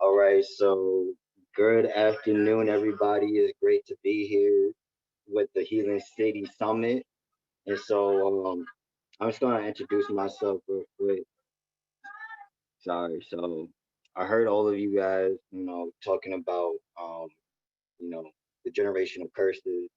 All right, so good afternoon, everybody. It's great to be here with the Healing City Summit. And I'm just gonna introduce myself real quick. Sorry. So I heard all of you guys, talking about you know, the generational curses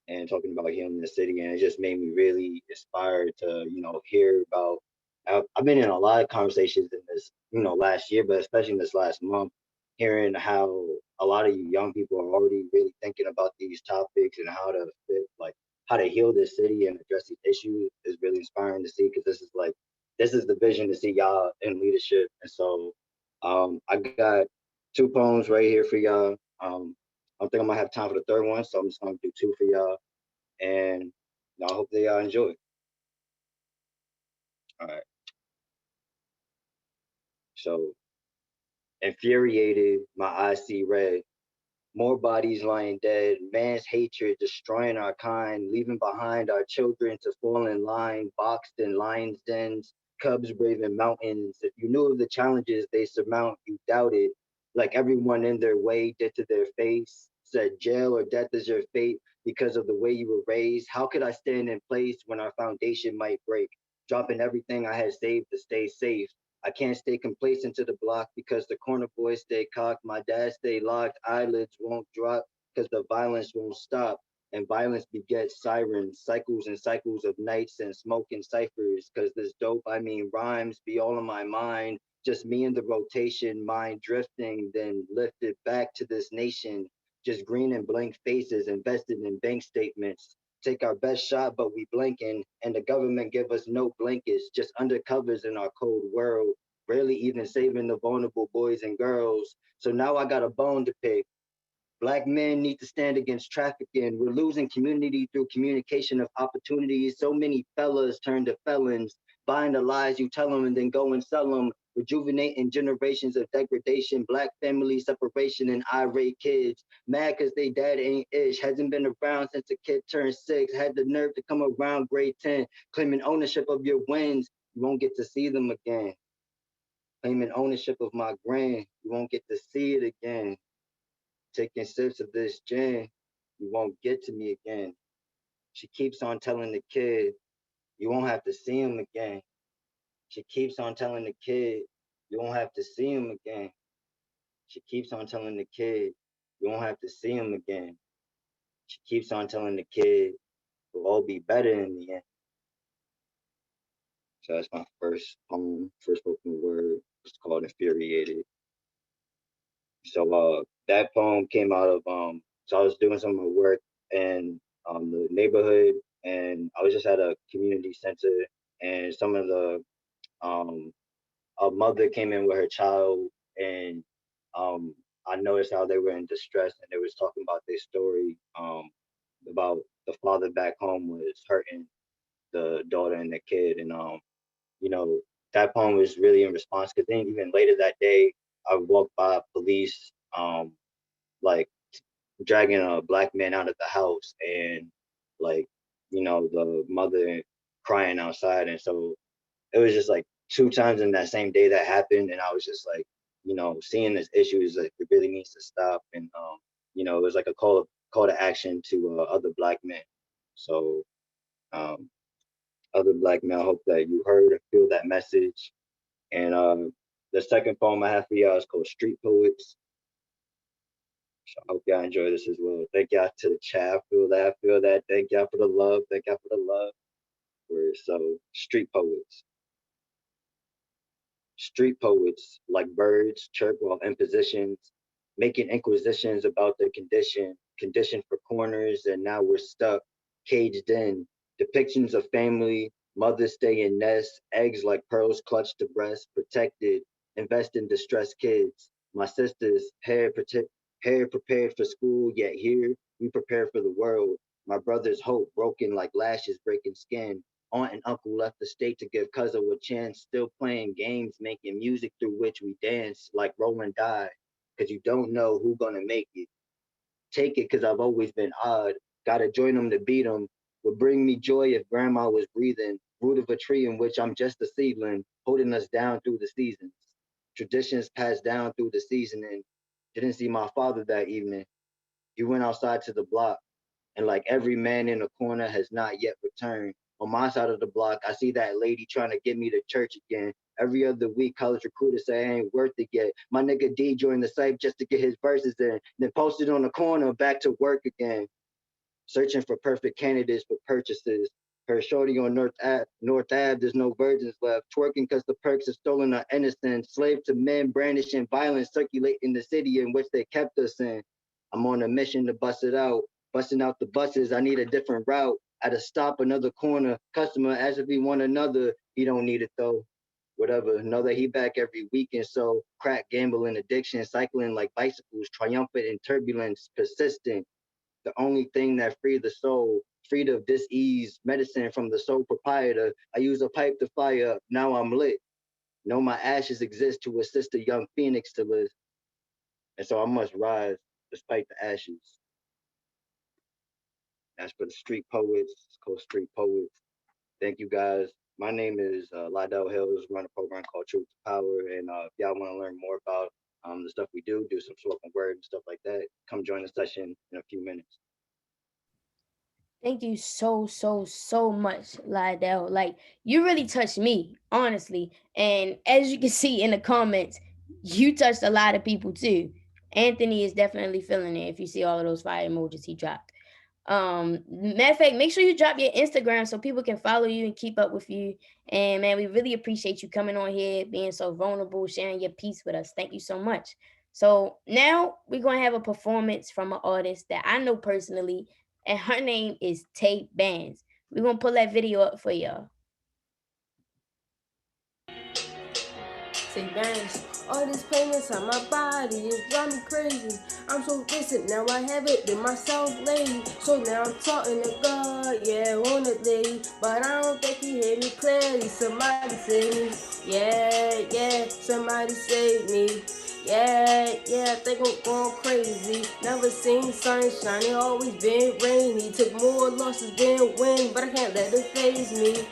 and talking about healing the city, and it just made me really inspired to, hear about. I've been in a lot of conversations in this, last year, but especially in this last month, hearing how a lot of you young people are already really thinking about these topics and how to fit, like how to heal this city and address these issues is really inspiring to see because this is the vision to see y'all in leadership, and I got two poems right here for y'all. I don't think I'm gonna have time for the third one, so I'm just gonna do two for y'all, and I hope they all enjoy. All right. So, infuriated, my eyes see red. More bodies lying dead. Man's hatred destroying our kind, leaving behind our children to fall in line, boxed in lions' dens, cubs braving mountains. If you knew of the challenges they surmount, you doubted. Like everyone in their way did to their face, said jail or death is your fate because of the way you were raised. How could I stand in place when our foundation might break? Dropping everything I had saved to stay safe. I can't stay complacent to the block because the corner boys stay cocked. My dad stay locked. Eyelids won't drop because the violence won't stop. And violence begets sirens, cycles and cycles of nights and smoke and ciphers. Because this dope, I mean rhymes, be all in my mind. Just me in the rotation, mind drifting, then lifted back to this nation. Just green and blank faces invested in bank statements. Take our best shot, but we blinking, and the government give us no blankets, just undercovers in our cold world, rarely even saving the vulnerable boys and girls. So now I got a bone to pick. Black men need to stand against trafficking. We're losing community through communication of opportunities. So many fellas turn to felons, buying the lies you tell them and then go and sell them. Rejuvenating generations of degradation, black family separation, and irate kids. Mad because they dad ain't ish, hasn't been around since a kid turned 6, had the nerve to come around grade 10, claiming ownership of your wins. You won't get to see them again. Claiming ownership of my grain, you won't get to see it again. Taking sips of this gin, you won't get to me again. She keeps on telling the kid, you won't have to see him again. She keeps on telling the kid, you won't have to see him again. She keeps on telling the kid, you won't have to see him again. She keeps on telling the kid, we'll all be better in the end. So that's my first poem, first spoken word. It's called Infuriated. That poem came out of so I was doing some of my work in the neighborhood, and I was just at a community center, and some of the um a mother came in with her child, and um I noticed how they were in distress, and they was talking about their story about the father back home was hurting the daughter and the kid, and you know, that poem was really in response because then even later that day, I walked by police, like dragging a black man out of the house, and like, the mother crying outside. And so it was just like two times in that same day that happened. And I was just like, seeing this issue is like, it really needs to stop. And, it was like a call to action to other black men. So, um, other black men, I hope that you heard and feel that message. And the second poem I have for y'all is called Street Poets. So I hope y'all enjoy this as well. Thank y'all to the chat. I feel that. I feel that. Thank y'all for the love. Thank y'all for the love. Street poets. Street poets, like birds, chirp while in positions, making inquisitions about their conditioned for corners, and now we're stuck, caged in. Depictions of family, mothers stay in nests, eggs like pearls clutched to breast, protected, invest in distressed kids. My sisters, hair prepared for school, yet here we prepare for the world. My brother's hope broken like lashes breaking skin. Aunt and uncle left the state to give cousin a chance, still playing games, making music through which we dance like roll and die. Cause you don't know who gonna make it. Take it cause I've always been odd. Gotta join them to beat them. Would bring me joy if grandma was breathing. Root of a tree in which I'm just a seedling, holding us down through the seasons. Traditions passed down through the seasoning. Didn't see my father that evening. He went outside to the block, and like every man in the corner has not yet returned. On my side of the block, I see that lady trying to get me to church again. Every other week, college recruiters say I ain't worth it yet. My nigga D joined the site just to get his verses in, then posted on the corner back to work again. Searching for perfect candidates for purchases. Her shorty on North Ave, there's no virgins left. Twerking because the perks have stolen our innocence. Slave to men brandishing violence, circulating the city in which they kept us in. I'm on a mission to bust it out. Busting out the buses, I need a different route. At a stop, another corner. Customer asks if we want another. He don't need it though. Whatever. Know that he back every weekend. So crack, gambling, addiction, cycling like bicycles, triumphant and turbulence, persistent. The only thing that freed the soul, freed of dis-ease, medicine from the sole proprietor. I use a pipe to fire, now I'm lit. Know my ashes exist to assist a young phoenix to live. And so I must rise despite the ashes. That's for the street poets. It's called Street Poets. Thank you guys. My name is Lydell Hills. Run a program called Truth to Power. And if y'all want to learn more about the stuff we do some spoken word and stuff like that, come join the session in a few minutes. Thank you so much, Lydell. Like, you really touched me, honestly. And as you can see in the comments, you touched a lot of people too. Anthony is definitely feeling it if you see all of those fire emojis he dropped. Matter of fact, make sure you drop your Instagram so people can follow you and keep up with you. And man, we really appreciate you coming on here, being so vulnerable, sharing your piece with us. Thank you so much. So now we're gonna have a performance from an artist that I know personally, and her name is Tay Bands. We're gonna pull that video up for y'all. Say bands. All this pain inside my body is driving me crazy. I'm so distant now, I have it in myself lately. So now I'm talking to God, yeah, on it lately. But I don't think He hear me clearly. Somebody save me, yeah, somebody save me. Yeah, I think I'm going crazy. Never seen sunshine, it always been rainy. Took more losses than win, but I can't let it faze me.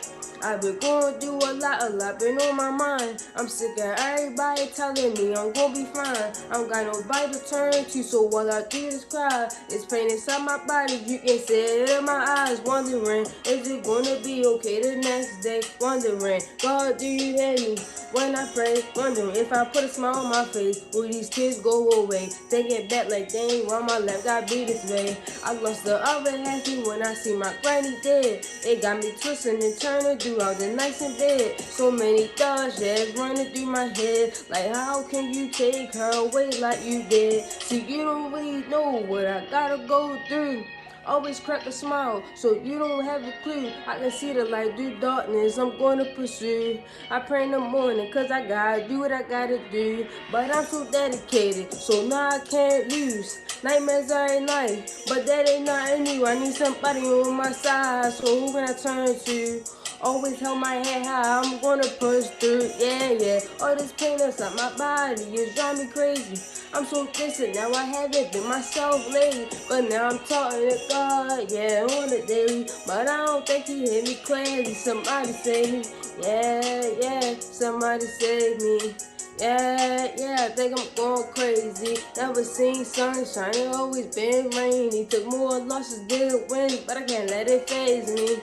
I've been going through a lot been on my mind. I'm sick of everybody telling me I'm gonna be fine. I don't got nobody to turn to, so all I do is cry. It's pain inside my body, you can see it in my eyes. Wondering, is it gonna be okay the next day? Wondering, God, do you hear me when I pray? Wondering if I put a smile on my face, will these tears go away? Thinking back like dang, why my life gotta be this way? I lost the other half when I see my granny dead. It got me twisting and turning throughout the nights in bed. So many thoughts just running through my head. Like how can you take her away like you did? See, you don't really know what I gotta go through. Always crack a smile, so you don't have a clue. I can see the light through darkness, I'm gonna pursue. I pray in the morning, cause I gotta do what I gotta do. But I'm so dedicated, so now I can't lose. Nightmares every night, but that ain't nothing new. I need somebody on my side, so who can I turn to? Always held my head high, I'm gonna push through, yeah. All this pain inside my body is driving me crazy. I'm so distant, now I haven't been myself lately. But now I'm talking to God, yeah, on the daily. But I don't think He hear me clearly. Somebody save me, yeah, somebody save me. Yeah, I think I'm going crazy. Never seen sunshine, it always been rainy. Took more losses than wins, but I can't let it faze me.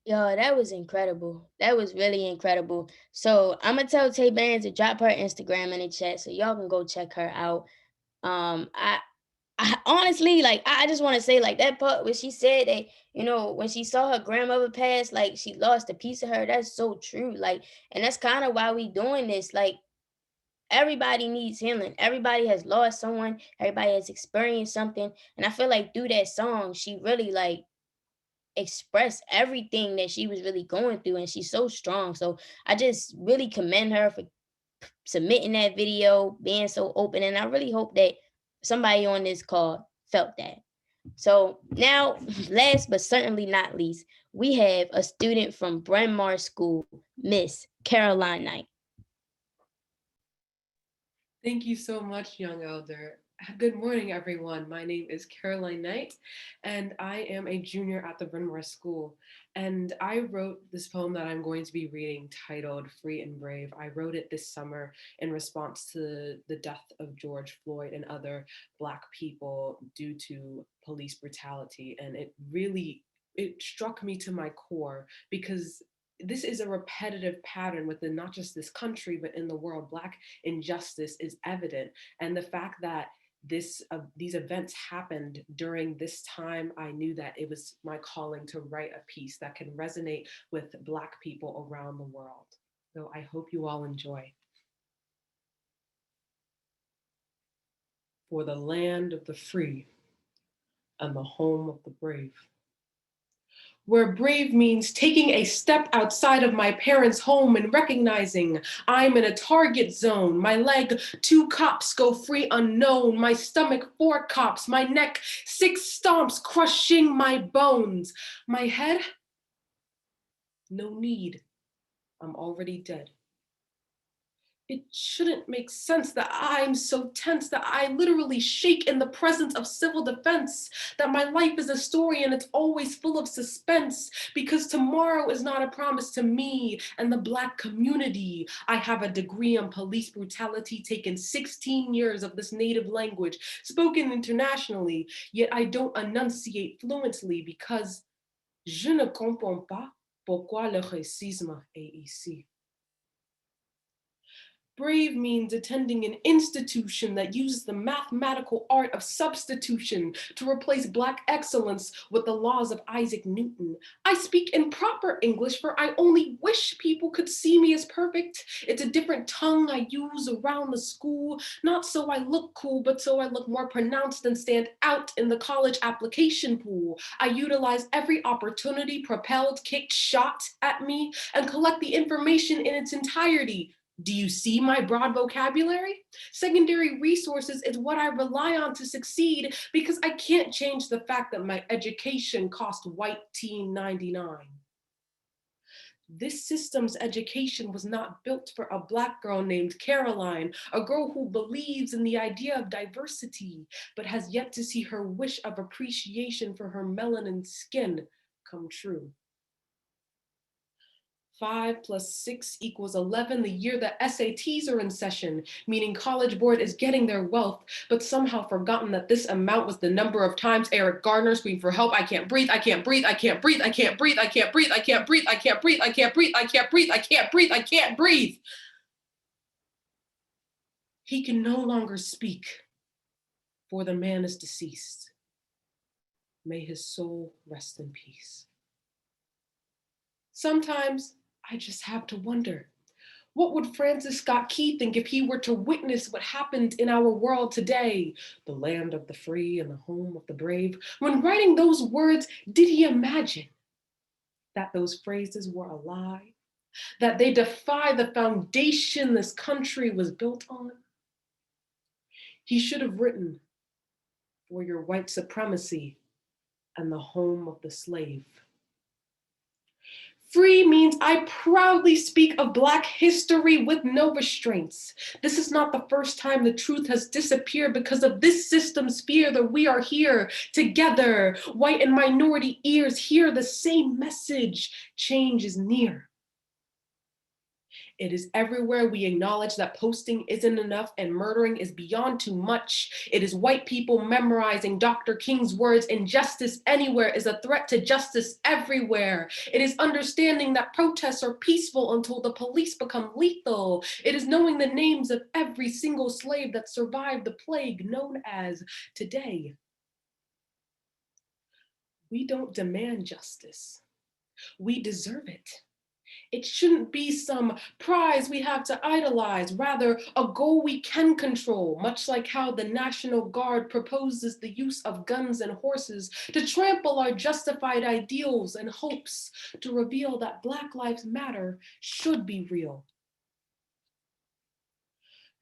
Yo, that was incredible. That was really incredible. So I'm gonna tell Tay Bands to drop her Instagram in the chat so y'all can go check her out. Um, I I honestly like I just want to say like that part where she said that when she saw her grandmother pass, like she lost a piece of her. That's so true. Like, and that's kind of why we doing this. Like, everybody needs healing. Everybody has lost someone. Everybody has experienced something, and I feel like through that song, she really like expressed everything that she was really going through, and she's so strong. So I just really commend her for submitting that video, being so open, and I really hope that somebody on this call felt that. So now, last but certainly not least, we have a student from Bryn Mawr School, Miss Caroline Knight. Thank you so much, young elder. Good morning, everyone. My name is Caroline Knight, and I am a junior at the Bryn Mawr School. And I wrote this poem that I'm going to be reading titled Free and Brave. I wrote it this summer in response to the death of George Floyd and other Black people due to police brutality. And it struck me to my core because this is a repetitive pattern within not just this country, but in the world. Black injustice is evident. And the fact that these events happened during this time, I knew that it was my calling to write a piece that can resonate with Black people around the world. So I hope you all enjoy. For the land of the free and the home of the brave, where brave means taking a step outside of my parents' home and recognizing I'm in a target zone. My leg, 2 cops go free unknown. My stomach, 4 cops. My neck, 6 stomps crushing my bones. My head, no need. I'm already dead. It shouldn't make sense that I'm so tense that I literally shake in the presence of civil defense, that my life is a story and it's always full of suspense, because tomorrow is not a promise to me and the Black community. I have a degree in police brutality, taken 16 years of this native language, spoken internationally, yet I don't enunciate fluently because je ne comprends pas pourquoi le racisme est ici. Brave means attending an institution that uses the mathematical art of substitution to replace Black excellence with the laws of Isaac Newton. I speak in proper English, for I only wish people could see me as perfect. It's a different tongue I use around the school, not so I look cool, but so I look more pronounced and stand out in the college application pool. I utilize every opportunity propelled, kicked, shot at me, and collect the information in its entirety. Do you see my broad vocabulary? Secondary resources is what I rely on to succeed, because I can't change the fact that my education cost white teen $99. This system's education was not built for a Black girl named Caroline, a girl who believes in the idea of diversity, but has yet to see her wish of appreciation for her melanin skin come true. 5 + 6 = 11 the year the SATs are in session, meaning College Board is getting their wealth, but somehow forgotten that this amount was the number of times Eric Garner screamed for help. I can't breathe, I can't breathe, I can't breathe, I can't breathe, I can't breathe, I can't breathe, I can't breathe, I can't breathe, I can't breathe, I can't breathe, I can't breathe. He can no longer speak, for the man is deceased. May his soul rest in peace. Sometimes I just have to wonder, what would Francis Scott Key think if he were to witness what happened in our world today, the land of the free and the home of the brave? When writing those words, did he imagine that those phrases were a lie, that they defy the foundation this country was built on? He should have written, for your white supremacy and the home of the slave. Free means I proudly speak of Black history with no restraints. This is not the first time the truth has disappeared because of this system's fear that we are here together. White and minority ears hear the same message. Change is near. It is everywhere we acknowledge that posting isn't enough and murdering is beyond too much. It is white people memorizing Dr. King's words, injustice anywhere is a threat to justice everywhere. It is understanding that protests are peaceful until the police become lethal. It is knowing the names of every single slave that survived the plague known as today. We don't demand justice. We deserve it. It shouldn't be some prize we have to idolize, rather a goal we can control, much like how the National Guard proposes the use of guns and horses to trample our justified ideals and hopes, to reveal that Black Lives Matter should be real.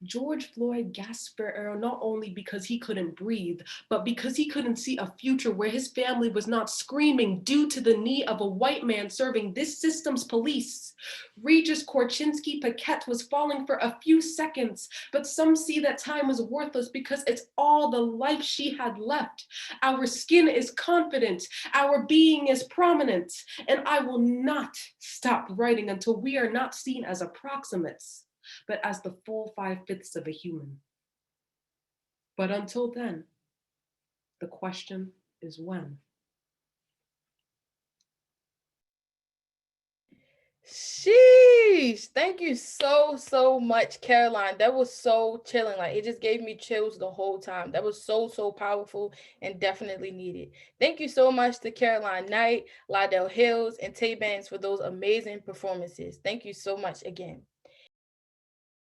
George Floyd gasped for air not only because he couldn't breathe, but because he couldn't see a future where his family was not screaming due to the knee of a white man serving this system's police. Regis Korchinski Paquette was falling for a few seconds, but some see that time was worthless because it's all the life she had left. Our skin is confident, our being is prominent, and I will not stop writing until we are not seen as approximates, but as the full 5/5 of a human. But until then, the question is when. Sheesh. Thank you so much, Caroline. That was so chilling. Like it just gave me chills the whole time. That was so powerful and definitely needed. Thank you so much to Caroline Knight, Lydell Hills, and Tay Banks for those amazing performances. Thank you so much again.